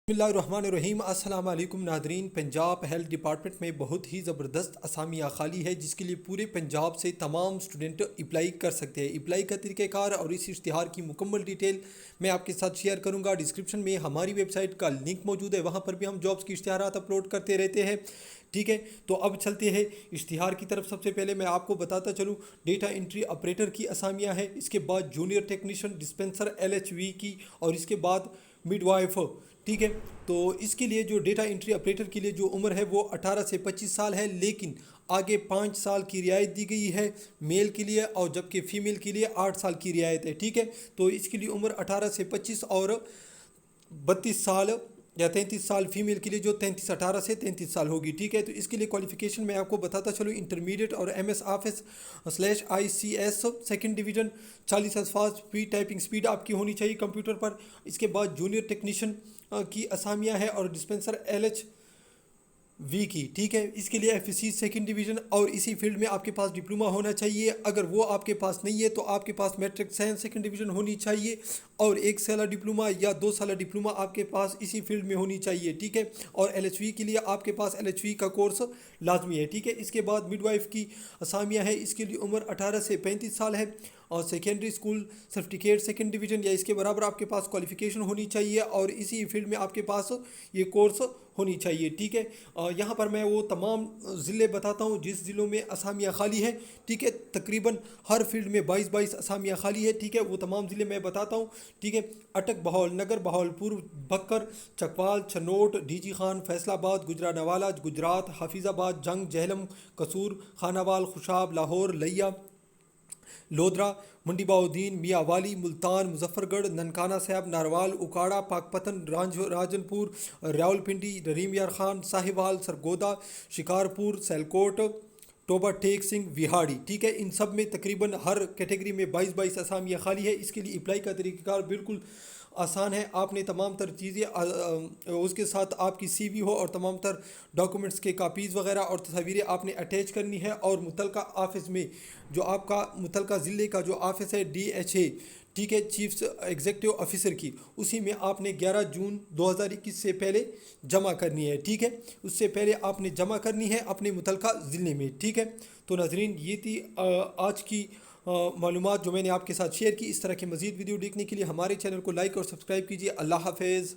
बिस्मिल्लाहिर्रहमानिर्रहीम। अस्सलाम वालेकुम नादरीन। पंजाब हेल्थ डिपार्टमेंट में बहुत ही ज़बरदस्त असामियाँ खाली है जिसके लिए पूरे पंजाब से तमाम स्टूडेंट अप्लाई कर सकते हैं। अप्लाई का तरीक़ाकार और इस इश्तिहार की मुकम्मल डिटेल मैं आपके साथ शेयर करूंगा। डिस्क्रिप्शन में हमारी वेबसाइट का लिंक मौजूद है, वहाँ पर भी हम जॉब्स की इश्तिहारात अपलोड करते रहते हैं। ठीक है, तो अब चलते हैं इश्तिहार की तरफ। सबसे पहले मैं आपको बताता चलूँ, डेटा एंट्री ऑपरेटर की असामियाँ हैं, इसके बाद जूनियर टेक्नीशियन डिस्पेंसर LHV की, और इसके बाद मिडवाइफ। ठीक है, तो इसके लिए जो डेटा एंट्री ऑपरेटर के लिए जो उम्र है वो 18 से 25 साल है, लेकिन आगे 5 साल की रियायत दी गई है मेल के लिए, और जबकि फ़ीमेल के लिए 8 साल की रियायत है। ठीक है, तो इसके लिए उम्र 18 से 25 और 32 साल या 33 साल फीमेल के लिए जो 18 से 33 साल होगी। ठीक है, तो इसके लिए क्वालिफिकेशन मैं आपको बताता चलूँ, इंटरमीडिएट और MS office /ICS second division, 40 अल्फाज स्पीड, टाइपिंग स्पीड आपकी होनी चाहिए कंप्यूटर पर। इसके बाद जूनियर टेक्नीशियन की असामियाँ है और डिस्पेंसर LHV की। ठीक है, इसके लिए FSC सेकंड डिवीज़न और इसी फील्ड में आपके पास डिप्लोमा होना चाहिए। अगर वो आपके पास नहीं है तो आपके पास मैट्रिक साइंस सेकंड डिवीज़न होनी चाहिए, और 1 साल डिप्लोमा या 2 साल डिप्लोमा आपके पास इसी फील्ड में होनी चाहिए। ठीक है, और LHV के लिए आपके पास LHV का कोर्स लाजमी है। ठीक है, इसके बाद मिडवाइफ की असामियाँ है, इसके लिए उम्र 18 से 35 साल है, और secondary school certificate second division या इसके बराबर आपके पास क्वालिफिकेशन होनी चाहिए, और इसी फील्ड में आपके पास ये कोर्स होनी चाहिए। ठीक है, यहाँ पर मैं वो तमाम ज़िले बताता हूँ जिस ज़िलों में असामियाँ खाली है। ठीक है, तकरीबन हर फील्ड में 22 असामियाँ खाली है। ठीक है, वो तमाम ज़िले मैं बताता हूँ। ठीक है, अटक, बहौल नगर, बहावलपुर, बक्कर, चकवाल, छनोट, डीजी खान, फैसलाबाद, गुजरांवाला गुजरात, हाफिज़ाबाद, जंग, जहलम, कसूर, खानावाल, खुशाब, लाहौर, लिया, लोधरा, मंडी बाउद्दीन, मियाँ वाली, मुल्तान, मुजफ्फरगढ़, ननकाना साहब, नारवाल, उकाड़ा, पाकपतन, राजनपुर, रावलपिंडी, रहीम यार खान, साहिवाल, सरगोदा, शिकारपुर, सैलकोट, टोबा टेक सिंह, विहाड़ी। ठीक है, इन सब में तकरीबन हर कैटेगरी में 22 असामियाँ खाली है। इसके लिए अप्लाई का तरीक़ाकार बिल्कुल आसान है। आपने तमाम तर चीज़ें उसके साथ आपकी CV हो और तमाम तर डॉक्यूमेंट्स के कापीज़ वगैरह और तस्वीरें आपने अटैच करनी है, और मुतलका ऑफिस में जो आपका मुतलका ज़िले का जो ऑफिस है DHA, ठीक है, चीफ एग्जीक्यूटिव ऑफिसर की, उसी में आपने 11 जून 2021 से पहले जमा करनी है। ठीक है, उससे पहले आपने जमा करनी है अपने मुतलका ज़िले में। ठीक है, तो नाज़रीन ये थी आज की मालूमात जो मैंने आपके साथ शेयर की। इस तरह के मज़ीद वीडियो देखने के लिए हमारे चैनल को लाइक और सब्सक्राइब कीजिए। अल्लाह हाफ़िज़।